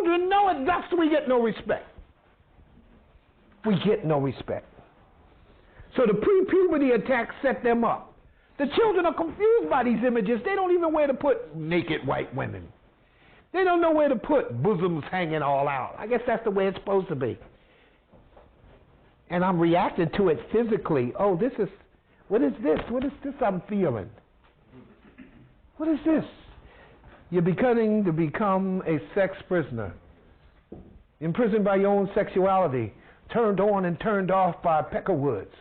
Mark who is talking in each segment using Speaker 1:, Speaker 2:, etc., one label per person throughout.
Speaker 1: children know it, thus we get no respect. We get no respect. So the pre-puberty attacks set them up. The children are confused by these images. They don't even know where to put naked white women. They don't know where to put bosoms hanging all out. I guess that's the way it's supposed to be. And I'm reacting to it physically. Oh, what is this? What is this I'm feeling? What is this? You're beginning to become a sex prisoner. Imprisoned by your own sexuality. Turned on and turned off by peckerwoods.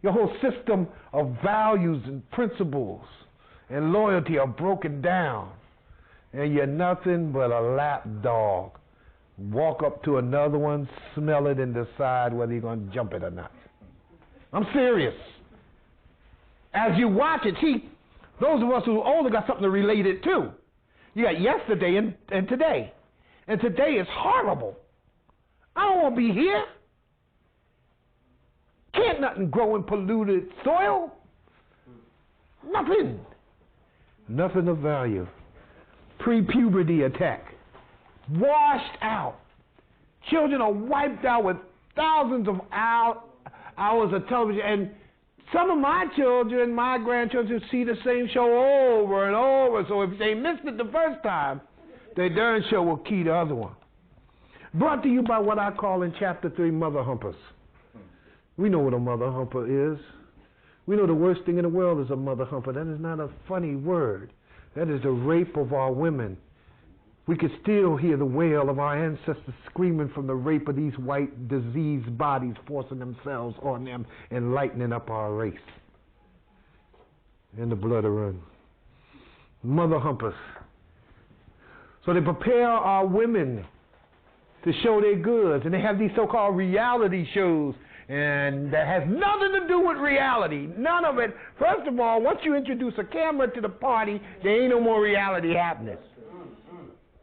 Speaker 1: Your whole system of values and principles and loyalty are broken down. And you're nothing but a lap dog. Walk up to another one, smell it, and decide whether you're going to jump it or not. I'm serious. As you watch it, see, those of us who are older got something to relate it to. You got yesterday and today. And today is horrible. I don't want to be here. Can't nothing grow in polluted soil. Nothing. Nothing of value. Pre-puberty attack. Washed out. Children are wiped out with thousands of hours of television. And some of my children, my grandchildren, see the same show over and over. So if they missed it the first time, their darn show will key the other one. Brought to you by what I call in Chapter 3 mother humpers. We know what a mother humper is. We know the worst thing in the world is a mother humper. That is not a funny word. That is the rape of our women. We could still hear the wail of our ancestors screaming from the rape of these white diseased bodies forcing themselves on them and lightening up our race. And the blood will run. Mother humpers. So they prepare our women to show their goods. And they have these so-called reality shows. And that has nothing to do with reality. None of it. First of all, once you introduce a camera to the party, there ain't no more reality happening.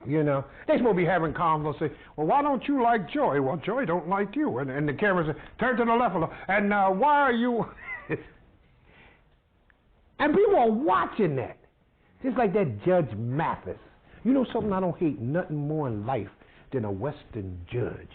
Speaker 1: You know, they're supposed to be having convos. Say, well, why don't you like Joy? Well, Joy don't like you. And the camera says, turn to the left. And why are you? And people are watching that. Just like that Judge Mathis. You know something? I don't hate nothing more in life than a Western judge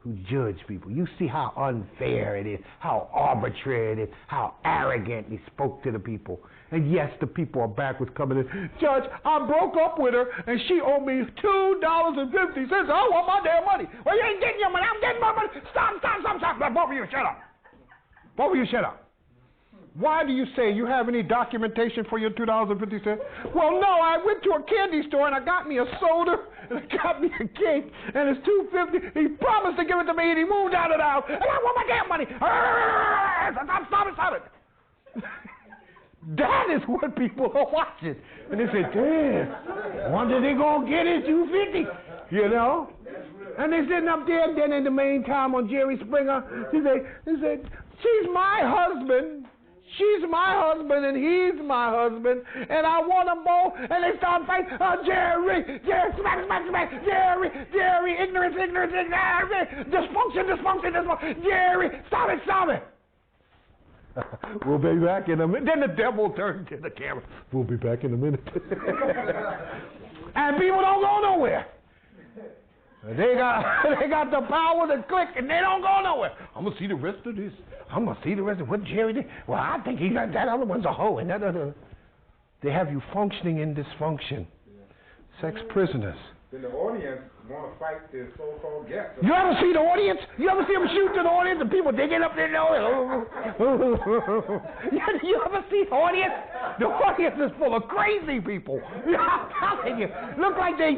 Speaker 1: who judge people. You see how unfair it is, how arbitrary it is, how arrogant he spoke to the people. And yes, the people are backwards coming in. Judge, I broke up with her, and she owed me $2.50. I want my damn money. Well, you ain't getting your money. I'm getting my money. Stop. Both of you, shut up. Both of you, shut up. Why do you say you have any documentation for your $2.50? Well, no, I went to a candy store and I got me a soda and I got me a cake and it's $2.50. He promised to give it to me and he moved out of the house and I want my damn money. Stop it. That is what people are watching. And they say, damn, wonder they gonna get it $2.50, you know? And they're sitting up there, and then in the meantime on Jerry Springer, he said, she's my husband. She's my husband and he's my husband and I want them both and they start fighting. Jerry, smack, Jerry, ignorance, dysfunction, Jerry, stop it. We'll be back in a minute. Then the devil turned to the camera. We'll be back in a minute. And people don't go nowhere. They got the power to click and they don't go nowhere. I'm going to see the rest of this. I'm going to see the rest of what Jerry did. Well, I think he got that other one's a hoe. And that other. They have you functioning in dysfunction. Sex prisoners.
Speaker 2: Then the audience want to fight the so-called guests.
Speaker 1: You ever see the audience? You ever see them shoot to the audience and people digging up there? You ever see the audience? The audience is full of crazy people. I'm telling you. Look like they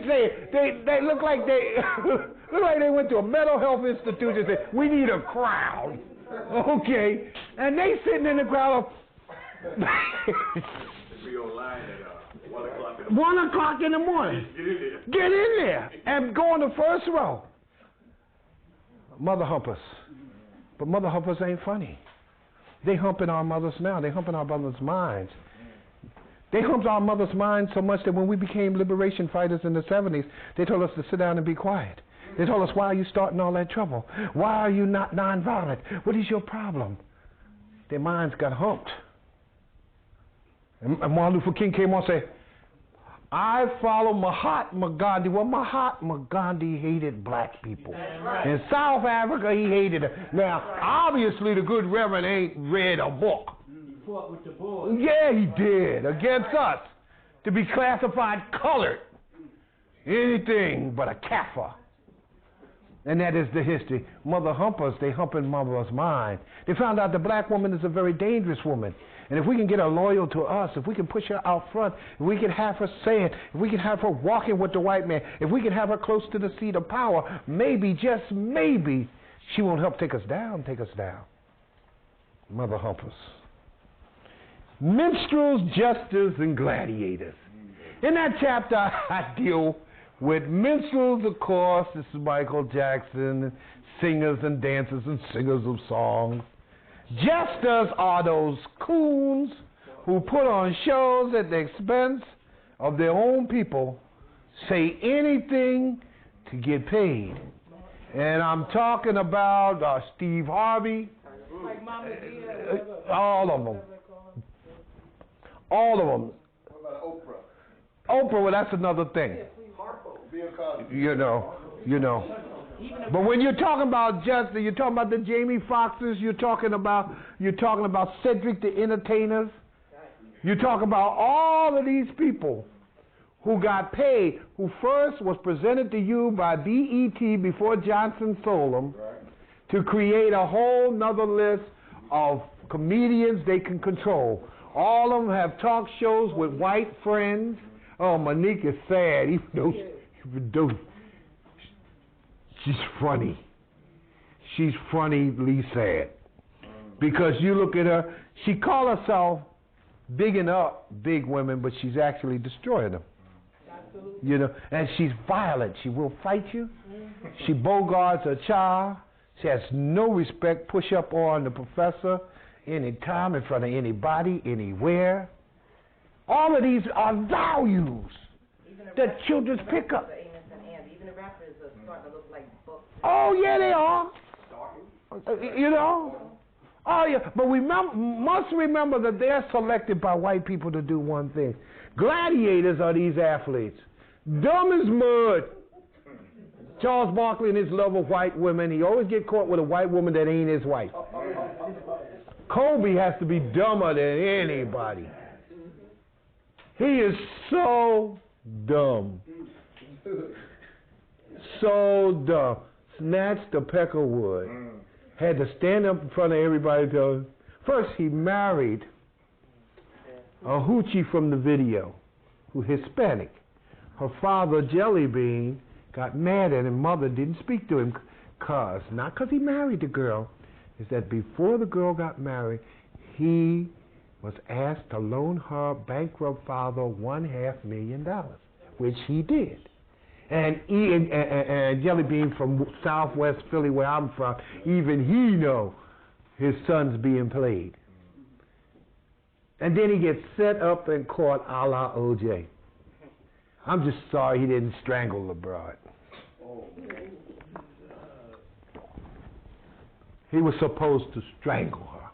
Speaker 1: look like they went to a mental health institution and said, we need a crowd. Okay. And they sitting in the crowd. 1 o'clock in the morning. Get in there and go in the first row. Mother humpers. But mother humpers ain't funny. They humping our mothers now. They humping our mothers' minds. They humped our mothers' minds so much that when we became liberation fighters in the 70s, they told us to sit down and be quiet. They told us, why are you starting all that trouble? Why are you not nonviolent? What is your problem? Their minds got humped. And Martin Luther King came on and said, I follow Mahatma Gandhi. Well, Mahatma Gandhi hated black people.
Speaker 3: Right.
Speaker 1: In South Africa, he hated them. Now, obviously, the good Reverend ain't read a book.
Speaker 3: He fought with the boys.
Speaker 1: Yeah, he did. Against us. To be classified colored. Anything but a Kaffir. And that is the history. Mother humpers, they humping mother's mind. They found out the black woman is a very dangerous woman. And if we can get her loyal to us, if we can push her out front, if we can have her saying, if we can have her walking with the white man, if we can have her close to the seat of power, maybe, just maybe, she won't help take us down. Mother humpers. Minstrels, jesters, and gladiators. In that chapter, I deal with minstrels, of course. This is Michael Jackson, singers and dancers and singers of songs. Jesters are those coons who put on shows at the expense of their own people, say anything to get paid. And I'm talking about Steve Harvey, all of them. All of them.
Speaker 4: What about Oprah?
Speaker 1: Oprah, well, that's another thing. You know. But when you're talking about Justin, you're talking about the Jamie Foxxes, you're talking about Cedric the Entertainers. You're talking about all of these people who got paid, who first was presented to you by BET before Johnson sold them, to create a whole nother list of comedians they can control. All of them have talk shows with white friends. Oh, Monique is sad, even though she's funny. She's funnily sad. Because you look at her, she calls herself bigging up big women, but she's actually destroying them. Absolutely. You know, and she's violent. She will fight you. She bogarts a child. She has no respect, push up on the professor anytime, in front of anybody, anywhere. All of these are values that children pick up.
Speaker 5: Even the rappers are starting to look like books.
Speaker 1: Oh, yeah, they are. You know? Oh, yeah. But we must remember that they're selected by white people to do one thing. Gladiators are these athletes. Dumb as mud. Charles Barkley and his love of white women, he always get caught with a white woman that ain't his wife. Kobe has to be dumber than anybody. He is so dumb. So dumb. Snatched a peck of wood. Had to stand up in front of everybody and tell him. First, he married a hoochie from the video, who's Hispanic. Her father, Jelly Bean, got mad at him. Mother didn't speak to him. Not because he married the girl, is that before the girl got married, he was asked to loan her bankrupt father $500,000, which he did. And Jelly Bean from Southwest Philly, where I'm from, even he know his son's being played. And then he gets set up in court a la O.J. I'm just sorry he didn't strangle the broad. He was supposed to strangle her,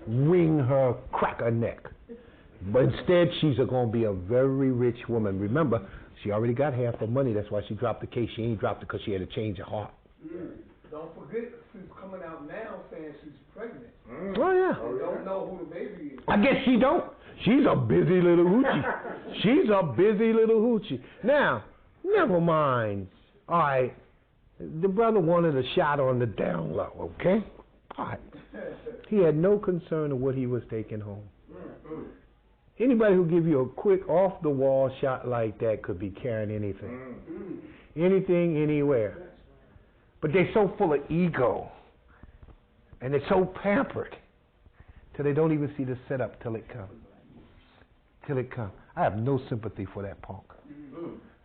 Speaker 1: wing her, crack her neck. But instead, she's going to be a very rich woman. Remember, she already got half her money. That's why she dropped the case. She ain't dropped it because she had a change of heart.
Speaker 4: Don't forget, she's coming out now saying she's pregnant.
Speaker 1: Oh, yeah.
Speaker 4: They don't know who the baby is.
Speaker 1: I guess she don't. She's a busy little hoochie. She's a busy little hoochie. Now, never mind. All right. The brother wanted a shot on the down low, okay? All right. He had no concern of what he was taking home. Anybody who give you a quick off-the-wall shot like that could be carrying anything. Anything, anywhere. But they're so full of ego. And they're so pampered till they don't even see the setup till it comes. Till it comes. I have no sympathy for that punk.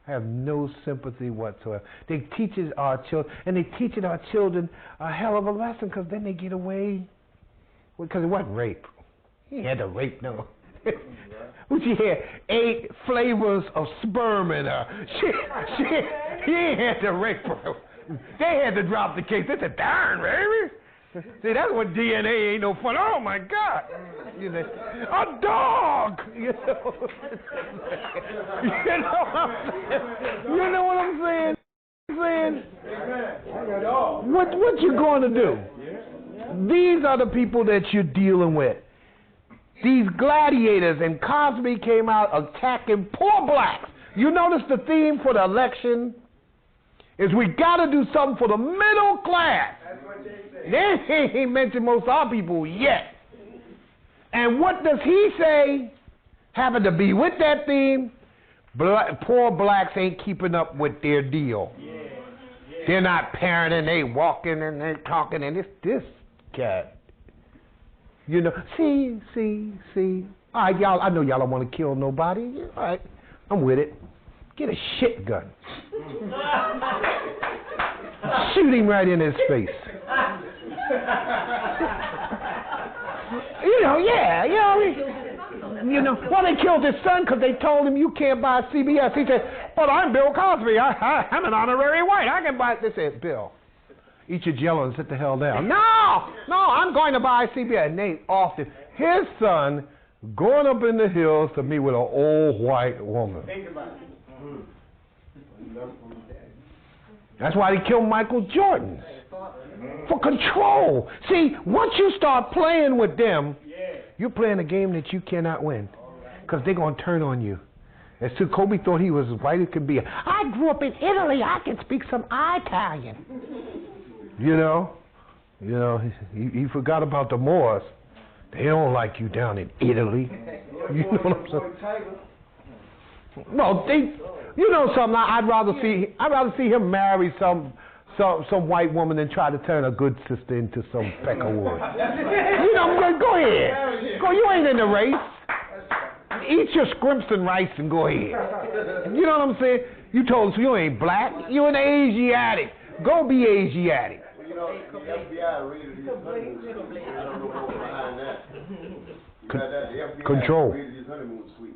Speaker 1: I have no sympathy whatsoever. They teach our children, and they teaching our children a hell of a lesson, because then they get away, because it wasn't rape. He had to rape, no. What she had 8 flavors of sperm in her. He ain't had to rape her. They had to drop the case. They said, darn, baby. See, that's what DNA ain't no fun. Oh my God! You know, a dog. You know what I'm saying? What you going to do? These are the people that you're dealing with. These gladiators, and Cosby came out attacking poor blacks. You notice the theme for the election is we got to do something for the middle class.
Speaker 4: That's what they say.
Speaker 1: They ain't mentioned most of our people yet. And what does he say? Having to be with that theme, poor blacks ain't keeping up with their deal. They're not parenting, they walking and they talking, and it's this cat. You know, see. All right, y'all, I know y'all don't want to kill nobody. All right, I'm with it. Get a shit gun. Shoot him right in his face. Well, they killed his son because they told him you can't buy CBS. He said, but I'm Bill Cosby. I'm an honorary white. I can buy it. They said, Bill, eat your jello and sit the hell down. No, I'm going to buy CBS. And they offed him. His son going up in the hills to meet with an old white woman.
Speaker 4: Think about it.
Speaker 1: That's why they killed Michael Jordan. For control. See, once you start playing with them, you're playing a game that you cannot win. Because they're going to turn on you. As soon Kobe thought he was as white as could be. I grew up in Italy. I can speak some Italian. You know, he forgot about the Moors. They don't like you down in Italy. You know what I'm saying? No, you know something. I'd rather see him marry some white woman than try to turn a good sister into some peckerwood. Go ahead. Go. You ain't in the race. Eat your scrimps and rice and go ahead. You know what I'm saying? You told us you ain't black. You an Asiatic. Go be Asiatic.
Speaker 6: Well, you know, the FBI raided his honeymoon suite. I don't know what's behind that. The FBI
Speaker 1: Control.
Speaker 6: raided his honeymoon suite.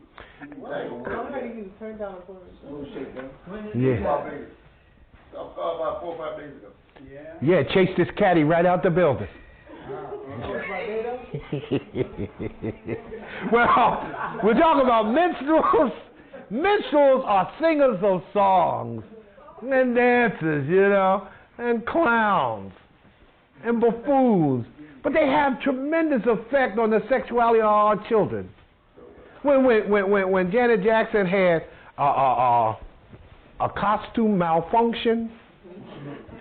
Speaker 1: Yeah.
Speaker 6: About 4 or 5 days ago.
Speaker 1: Yeah, chased this caddy right out the building. Well, we're talking about minstrels. Minstrels are singers of songs and dancers, and clowns and buffoons. But they have tremendous effect on the sexuality of our children. When Janet Jackson had a costume malfunction,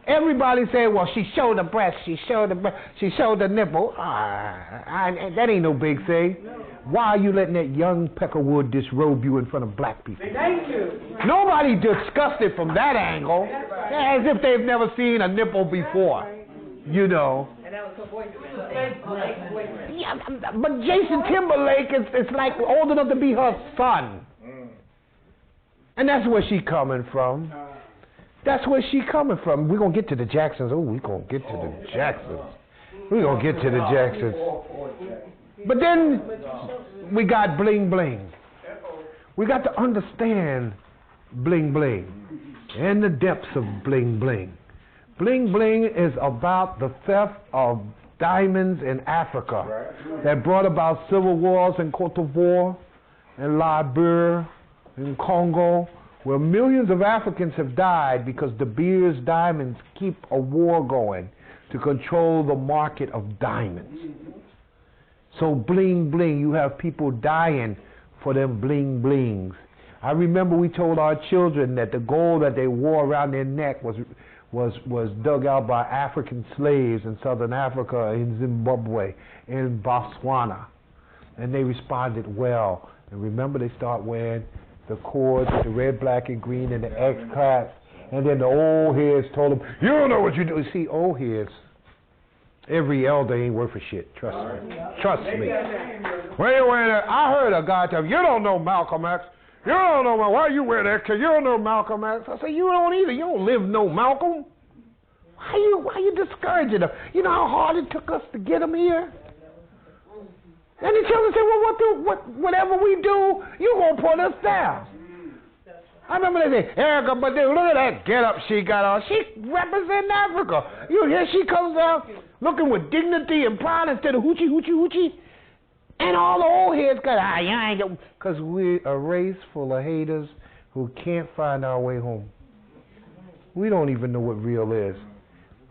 Speaker 1: everybody said, well, she showed the breast, she showed the nipple. That ain't no big thing. Why are you letting that young peckerwood disrobe you in front of black people?
Speaker 4: Thank you.
Speaker 1: Nobody discussed it from that angle, as if they've never seen a nipple before,
Speaker 5: And that was her boyfriend.
Speaker 1: Yeah, but Jason Timberlake is like old enough to be her son. And that's where she coming from. We're going to get to the Jacksons. We're going to get to the Jacksons. But then we got bling bling. We got to understand bling bling and the depths of bling bling. Bling bling is about the theft of diamonds in Africa that brought about civil wars in Cote d'Ivoire and Liberia and Congo, where millions of Africans have died because De Beers diamonds keep a war going to control the market of diamonds. So bling bling, you have people dying for them bling blings. I remember we told our children that the gold that they wore around their neck was dug out by African slaves in Southern Africa, in Zimbabwe, in Botswana. And they responded well. And remember, they start wearing the cords, the red, black, and green, and the X clasp. And then the old heads told them, you don't know what you do. See, old heads, every elder ain't worth a shit. Trust me. Trust me. Where you wearing that? I heard a guy tell me, you don't know Malcolm X. You don't know why you wear that, because you don't know Malcolm X. I say, you don't either. You don't live no Malcolm. Why you discouraging them? You know how hard it took us to get them here? And the children say, well, whatever we do, you going to put us down. I remember they say, Erica Badu, look at that get up she got on. She representing Africa. You hear she comes out looking with dignity and pride instead of hoochie, hoochie, hoochie. And all the old heads got, you ain't, because we're a race full of haters who can't find our way home. We don't even know what real is.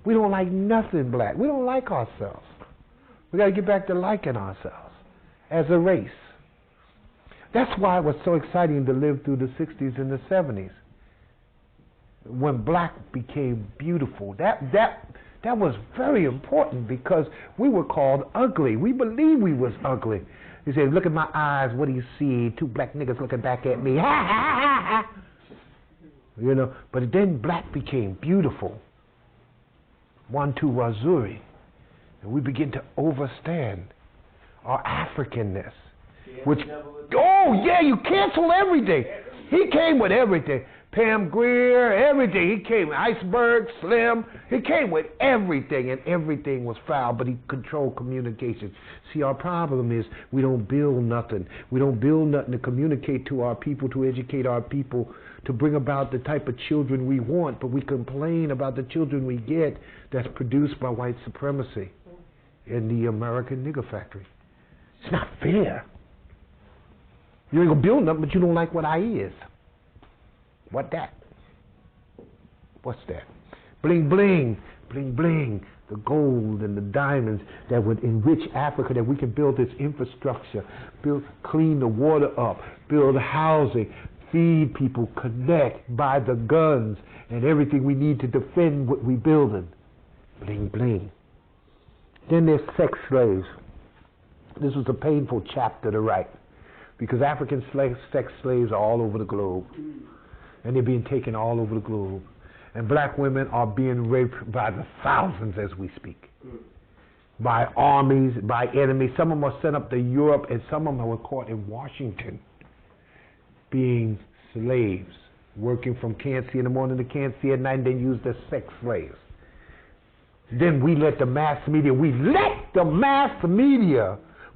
Speaker 1: We don't like nothing black. We don't like ourselves. We got to get back to liking ourselves as a race. That's why it was so exciting to live through the 60s and the 70s. When black became beautiful. That was very important because we were called ugly. We believed we was ugly. He said, look at my eyes, what do you see? Two black niggas looking back at me. Ha, ha, ha, ha. You know, but then black became beautiful. One, two, Wazuri. And we begin to overstand our Africanness. Which, oh yeah, you cancel everything. He came with everything. Pam Grier, everything. He came with Iceberg, Slim. He came with everything, and everything was foul, but he controlled communication. See, our problem is we don't build nothing. We don't build nothing to communicate to our people, to educate our people, to bring about the type of children we want, but we complain about the children we get that's produced by white supremacy in the American nigger factory. It's not fair. You ain't gonna build nothing, but you don't like what I is. What that? What's that? Bling, bling, bling, bling. The gold and the diamonds that would enrich Africa, that we can build this infrastructure, clean the water up, build housing, feed people, connect, buy the guns and everything we need to defend what we're building. Bling, bling. Then there's sex slaves. This was a painful chapter to write because African sex slaves are all over the globe. And they're being taken all over the globe. And black women are being raped by the thousands as we speak. By armies, by enemies. Some of them are sent up to Europe, and some of them were caught in Washington being slaves, working from can't see in the morning to can't see at night, and then used as sex slaves. Then we let the mass media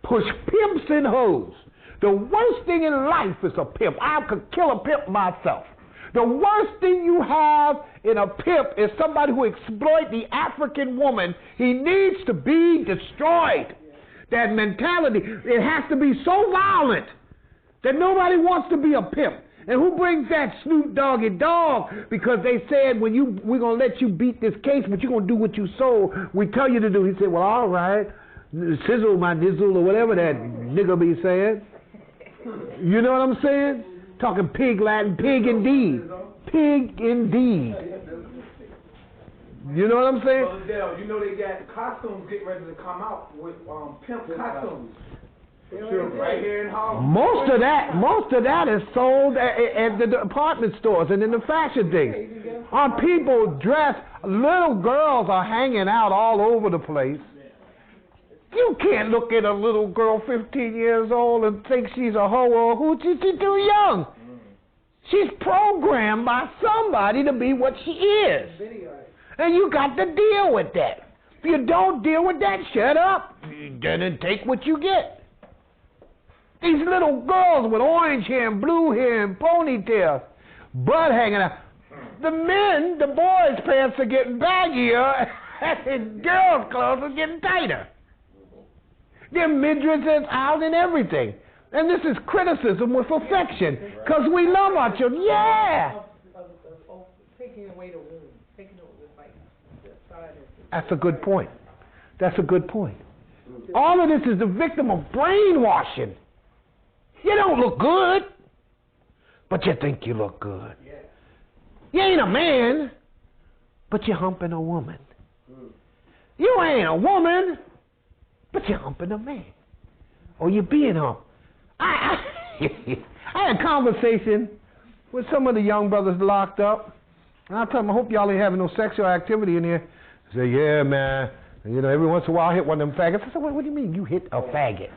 Speaker 1: push pimps and hoes. The worst thing in life is a pimp. I could kill a pimp myself. The worst thing you have in a pimp is somebody who exploits the African woman. He needs to be destroyed. That mentality, it has to be so violent that nobody wants to be a pimp. And who brings that Snoop Doggy Dogg? Because they said, we're going to let you beat this case, but you're going to do what you sold. We tell you to do. He said, well, all right. Sizzle my nizzle or whatever that nigga be saying. You know what I'm saying? Talking pig Latin, pig indeed. Pig indeed. You know what I'm saying?
Speaker 4: Brother Dale, you know they got costumes getting ready to come out with pimp costumes. Right here in Harlem.
Speaker 1: Most of that is sold at the department stores and in the fashion things. Our people dress, little girls are hanging out all over the place. You can't look at a little girl 15 years old and think she's a hoe or a hoochie. She's too young. She's programmed by somebody to be what she is. And you got to deal with that. If you don't deal with that, shut up. Then take what you get. These little girls with orange hair and blue hair and ponytails, butt hanging out. The men, the boys' pants are getting baggier and girls' clothes are getting tighter. Their midriffs is out and everything. And this is criticism with affection. Because we love our children. Yeah.
Speaker 5: Taking away the womb. Taking away the side.
Speaker 1: That's a good point. That's a good point. All of this is the victim of brainwashing. You don't look good, but you think you look good. You ain't a man, but you're humping a woman. You ain't a woman, but you're humping a man. Or you're being humped. I had a conversation with some of the young brothers locked up. And I told them, I hope y'all ain't having no sexual activity in here. I said, yeah, man. And, you know, every once in a while I hit one of them faggots. I said, what do you mean you hit a faggot?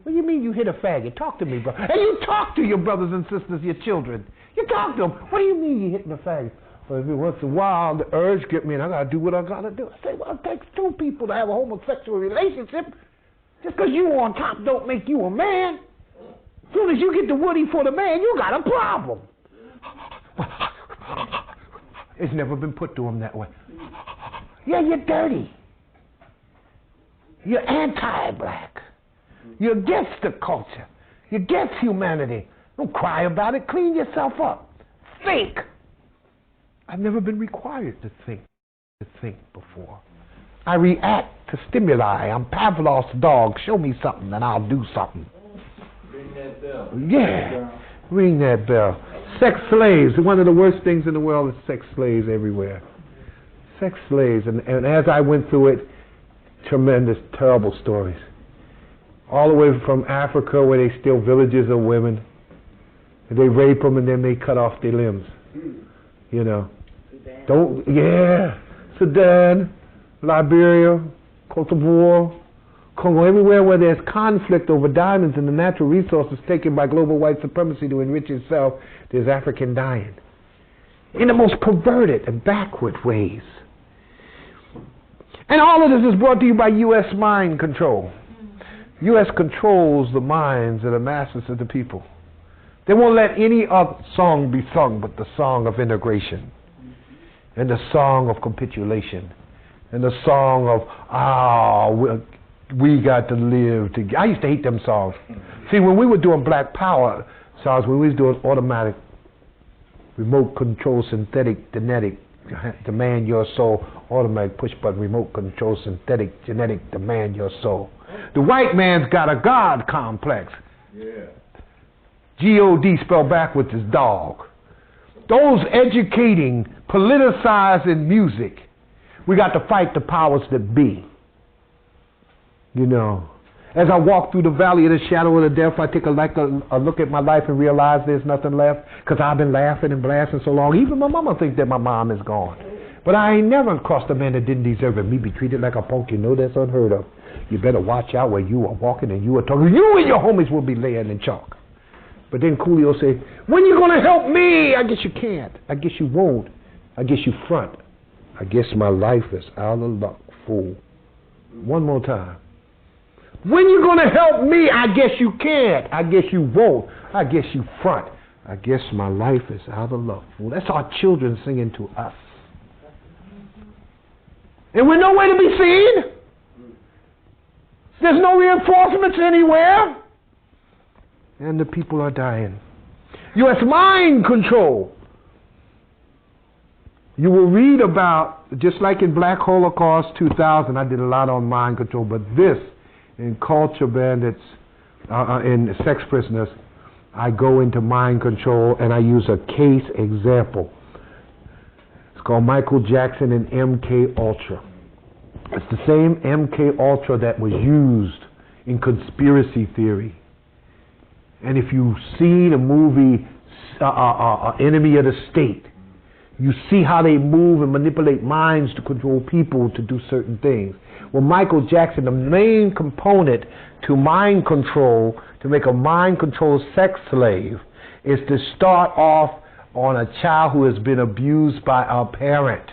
Speaker 1: What do you mean you hit a faggot? Talk to me, bro. And you talk to your brothers and sisters, your children. You talk to them. What do you mean you hitting a faggot? Well, every once in a while the urge get me and I got to do what I got to do. I say, well, it takes two people to have a homosexual relationship. Just because you on top don't make you a man. As soon as you get the woody for the man, you got a problem. It's never been put to them that way. Yeah, you're dirty. You're anti-black. You're against the culture. You're against humanity. Don't cry about it. Clean yourself up. Think. I've never been required to think before. I react to stimuli. I'm Pavlov's dog. Show me something and I'll do something.
Speaker 3: Ring that bell.
Speaker 1: Yeah. Ring that bell. Sex slaves. One of the worst things in the world is sex slaves everywhere. Sex slaves. And as I went through it, tremendous, terrible stories. All the way from Africa where they steal villages of women. And they rape them and then they cut off their limbs. You know. Sudan, Liberia, Cote d'Ivoire, Congo, everywhere where there's conflict over diamonds and the natural resources taken by global white supremacy to enrich itself, there's African dying. In the most perverted and backward ways. And all of this is brought to you by U.S. mind control. U.S. controls the minds of the masses of the people. They won't let any other song be sung but the song of integration. And the song of capitulation. And the song of, we got to live together. I used to hate them songs. See, when we were doing Black Power songs, when we was doing automatic, remote control, synthetic, genetic, demand your soul, automatic push button, remote control, synthetic, genetic, demand your soul. The white man's got a God complex.
Speaker 2: Yeah.
Speaker 1: G-O-D spelled backwards is dog. Those educating, politicizing music, we got to fight the powers that be. You know, as I walk through the valley of the shadow of the death, I take a look at my life and realize there's nothing left, because I've been laughing and blasting so long. Even my mama thinks that my mom is gone. But I ain't never crossed a man that didn't deserve it. Me be treated like a punk, you know that's unheard of. You better watch out where you are walking and you are talking. You and your homies will be laying in chalk. But then Coolio said, when you going to help me? I guess you can't. I guess you won't. I guess you front. I guess my life is out of luck, fool. One more time. When you going to help me? I guess you can't. I guess you won't. I guess you front. I guess my life is out of luck, fool. That's our children singing to us. And we're nowhere to be seen. There's no reinforcements anywhere. And the people are dying. U.S. mind control. You will read about, just like in Black Holocaust 2000, I did a lot on mind control, but this, in Culture Bandits, in Sex Prisoners, I go into mind control and I use a case example. It's called Michael Jackson and MK Ultra. It's the same MK Ultra that was used in conspiracy theory. And if you've seen a movie, Enemy of the State, you see how they move and manipulate minds to control people to do certain things. Well, Michael Jackson, the main component to mind control, to make a mind control sex slave, is to start off on a child who has been abused by a parent.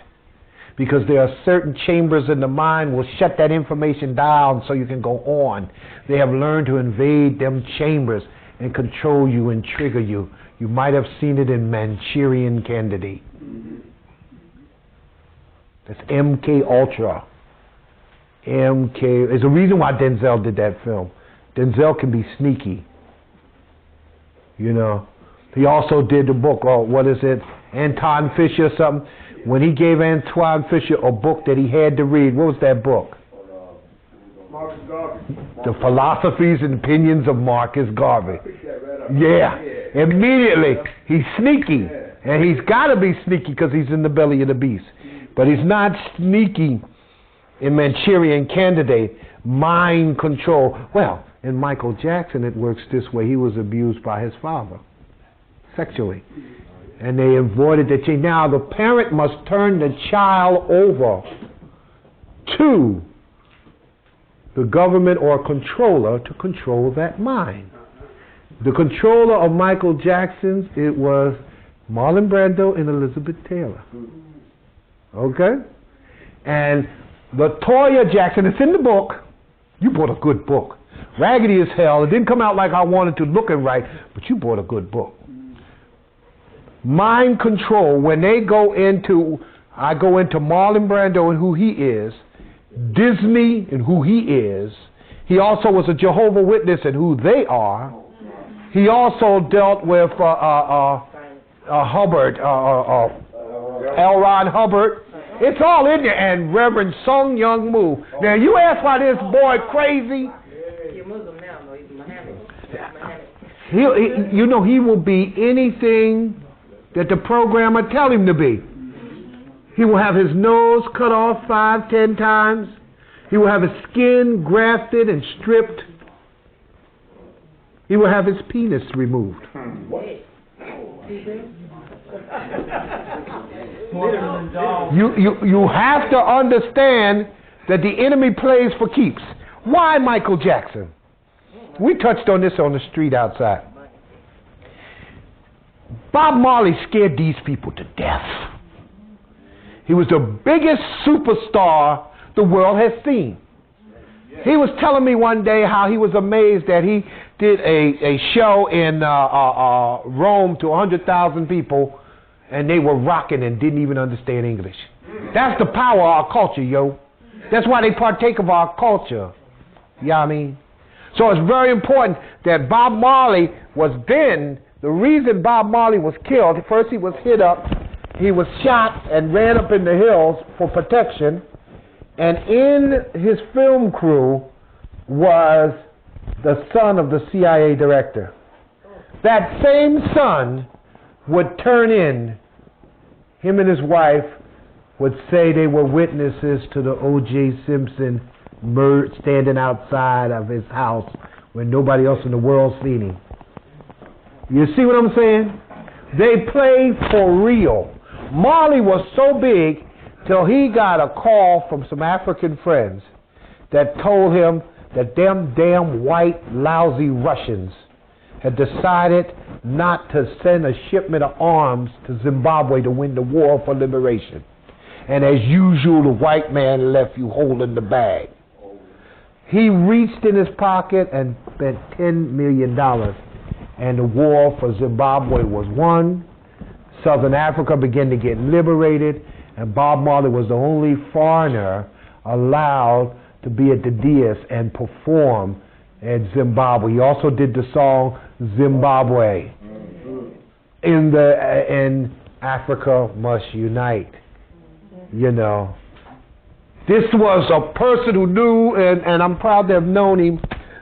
Speaker 1: Because there are certain chambers in the mind will shut that information down so you can go on. They have learned to invade them chambers and control you and trigger you. You might have seen it in Manchurian Candidate. That's MK Ultra. MK. There's a reason why Denzel did that film. Denzel can be sneaky. You know. He also did the book, what is it? Anton Fisher or something. When he gave Antoine Fisher a book that he had to read, what was that book?
Speaker 6: Marcus Garvey.
Speaker 1: The Philosophies and Opinions of Marcus Garvey. Yeah. Immediately, he's sneaky. And he's got to be sneaky because he's in the belly of the beast. But he's not sneaky in Manchurian Candidate, mind control. Well, in Michael Jackson, it works this way. He was abused by his father sexually. And they avoided the change. Now, the parent must turn the child over to the government or controller to control that mind. The controller of Michael Jackson's, it was Marlon Brando and Elizabeth Taylor. Okay? And LaToya Jackson, it's in the book. You bought a good book. Raggedy as hell. It didn't come out like I wanted to, looking right, but you bought a good book. mind control, when they go into, I go into Marlon Brando and who he is, Disney and who he is. He also was a Jehovah's Witness and who they are. He also dealt with Hubbard, L. Ron Hubbard. It's all in there. And Reverend Sung Young Moo. Now you ask why this boy crazy.
Speaker 5: You're Muslim now, no, he's Muhammad.
Speaker 1: He will be anything that the programmer tell him to be. He will have his nose cut off 5, 10 times. He will have his skin grafted and stripped. He will have his penis removed. You have to understand that the enemy plays for keeps. Why Michael Jackson? We touched on this on the street outside. Bob Marley scared these people to death. He was the biggest superstar the world has seen. He was telling me one day how he was amazed that he did a show in Rome to 100,000 people, and they were rocking and didn't even understand English. That's the power of our culture, yo. That's why they partake of our culture. You know what I mean? So it's very important that Bob Marley was then, the reason Bob Marley was killed, first he was hit up, he was shot and ran up in the hills for protection, and in his film crew was the son of the CIA director. That same son would turn in, him and his wife would say they were witnesses to the O.J. Simpson murder, standing outside of his house when nobody else in the world seen him. You see what I'm saying? They played for real. Marley was so big till he got a call from some African friends that told him that them damn white lousy Russians had decided not to send a shipment of arms to Zimbabwe to win the war for liberation. And as usual, the white man left you holding the bag. He reached in his pocket and spent $10 million. And the war for Zimbabwe was won. Southern Africa began to get liberated. And Bob Marley was the only foreigner allowed to be at the dais and perform at Zimbabwe. He also did the song Zimbabwe. In Africa Must Unite. You know. This was a person who knew, and I'm proud to have known him,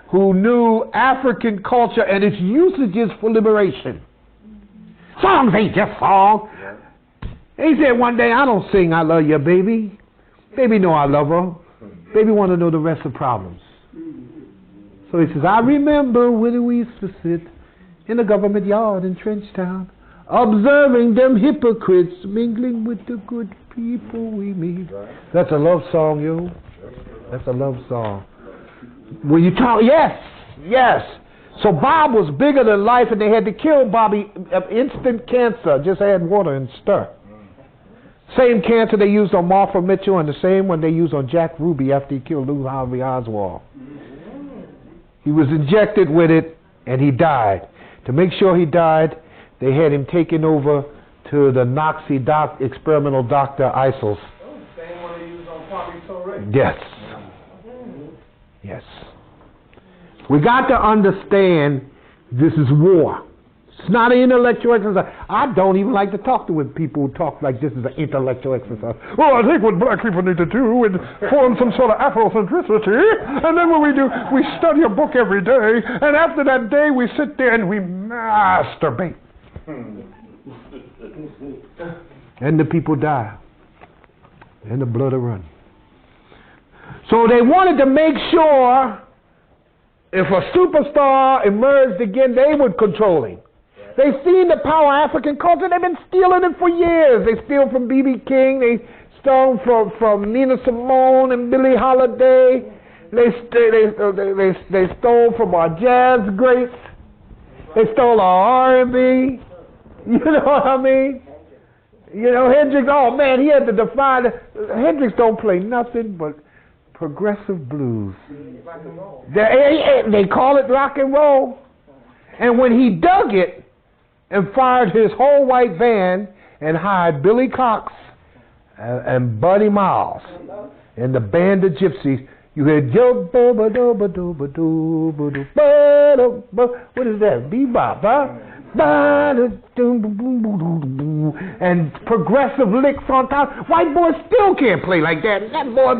Speaker 1: who knew African culture and its usages for liberation. Songs ain't just songs. He said one day, I don't sing I love you, baby. Baby know I love her. Baby want to know the rest of the problems. So he says, I remember when we used to sit in the government yard in Trenchtown, observing them hypocrites mingling with the good people we meet. That's a love song, yo. That's a love song. When you talk, yes. So Bob was bigger than life, and they had to kill Bobby of instant cancer. Just add water and stir. Same cancer they used on Martha Mitchell, and the same one they used on Jack Ruby after he killed Louis Harvey Oswald. He was injected with it, and he died. To make sure he died, they had him taken over to the Nazi experimental doctor Isels.
Speaker 4: Same one they used on Kwame Ture.
Speaker 1: Yes. Yes. We got to understand this is war. It's not an intellectual exercise. I don't even like to talk to people who talk like this is an intellectual exercise. Well, I think what black people need to do is form some sort of Afrocentricity, and then what we do, we study a book every day, and after that day we sit there and we masturbate. And the people die. And the blood will run. So they wanted to make sure if a superstar emerged again, they would control him. They've seen the power of African culture. They've been stealing it for years. They steal from B.B. King. They stole from Nina Simone and Billie Holiday. They stole from our jazz greats. They stole our R&B. You know what I mean? You know, Hendrix, oh man, he had to define it. Hendrix don't play nothing but progressive blues. They call it rock and roll. And when he dug it, and fired his whole white band and hired Billy Cox and Buddy Miles and the band of gypsies. You heard Joe, what is that? Bebop, huh? And progressive licks on top. White boys still can't play like that. That boy